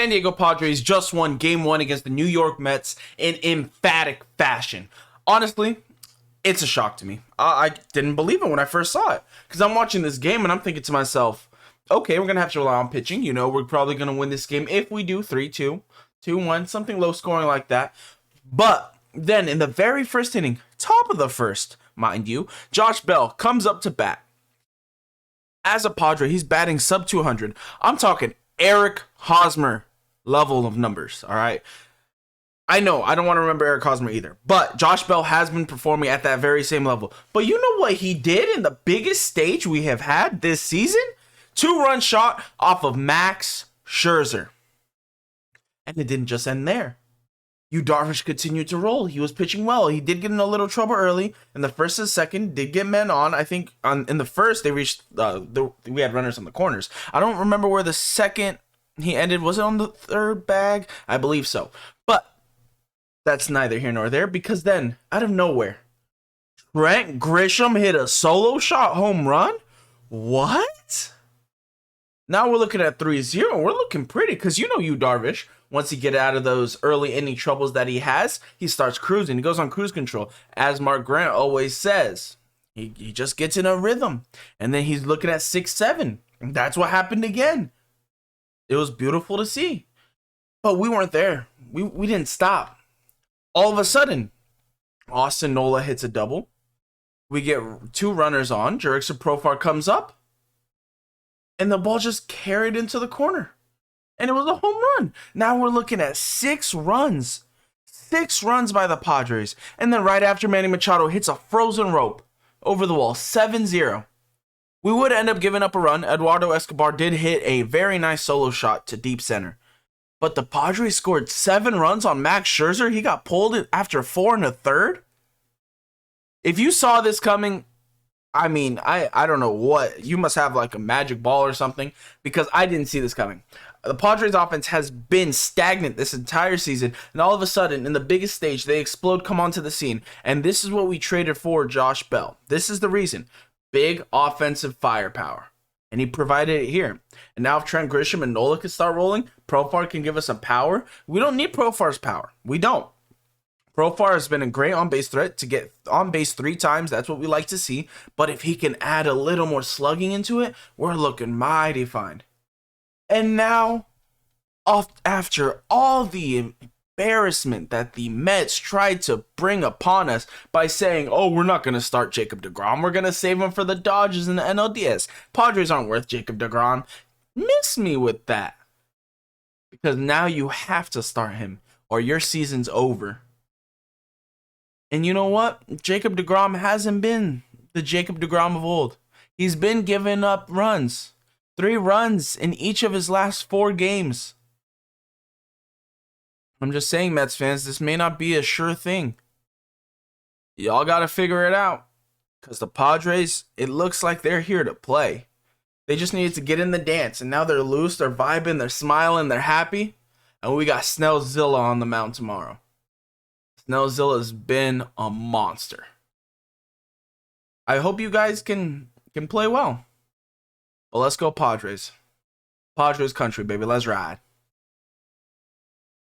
San Diego Padres just won Game 1 against the New York Mets in emphatic fashion. Honestly, it's a shock to me. I didn't believe it when I first saw it. Because I'm watching this game and I'm thinking to myself, okay, we're going to have to rely on pitching. You know, we're probably going to win this game if we do 3-2, 2-1, something low scoring like that. But then in the very first inning, top of the first, mind you, Josh Bell comes up to bat. As a Padre, he's batting sub 200. I'm talking Eric Hosmer level of numbers, all right? I know, I don't want to remember Eric Hosmer either, but Josh Bell has been performing at that very same level. But you know what he did in the biggest stage we have had this season? 2-run shot off of Max Scherzer. And it didn't just end there. Darvish continued to roll. He was pitching well. He did get in a little trouble early. In the first and second, did get men on. I think in the first, they reached, we had runners on the corners. I don't remember where the second he ended. Was it on the third bag? I believe so. But that's neither here nor there, because then, out of nowhere, Trent Grisham hit a solo shot home run? What? Now we're looking at 3-0. We're looking pretty, because you know Darvish. Once he get out of those early inning troubles that he has, he starts cruising. He goes on cruise control. As Mark Grant always says, he just gets in a rhythm. And then he's looking at 6-7. And that's what happened again. It was beautiful to see. But we weren't there. We didn't stop. All of a sudden, Austin Nola hits a double. We get 2 runners on. Jurickson Profar comes up. And the ball just carried into the corner. And it was a home run. Now we're looking at 6 runs. 6 runs by the Padres. And then right after, Manny Machado hits a frozen rope over the wall. 7-0. We would end up giving up a run. Eduardo Escobar did hit a very nice solo shot to deep center. But the Padres scored 7 runs on Max Scherzer. He got pulled after 4 1/3. If you saw this coming, I mean, I don't know what. You must have like a magic ball or something, because I didn't see this coming. The Padres offense has been stagnant this entire season, and all of a sudden, in the biggest stage, they explode, come onto the scene, and this is what we traded for Josh Bell. This is the reason. Big offensive firepower, and he provided it here. And now if Trent Grisham and Nola can start rolling, Profar can give us some power. We don't need Profar's power. We don't. Profar has been a great on-base threat to get on base 3 times. That's what we like to see. But if he can add a little more slugging into it, we're looking mighty fine. And now, after all the embarrassment that the Mets tried to bring upon us by saying, oh, we're not going to start Jacob deGrom. We're going to save him for the Dodgers and the NLDS. Padres aren't worth Jacob deGrom. Miss me with that. Because now you have to start him or your season's over. And you know what? Jacob deGrom hasn't been the Jacob deGrom of old. He's been giving up runs. 3 runs in each of his last 4 games. I'm just saying, Mets fans, this may not be a sure thing. Y'all got to figure it out. Because the Padres, it looks like they're here to play. They just needed to get in the dance. And now they're loose, they're vibing, they're smiling, they're happy. And we got Snellzilla on the mound tomorrow. Snellzilla's been a monster. I hope you guys can play well. Well, let's go Padres. Padres country, baby. Let's ride.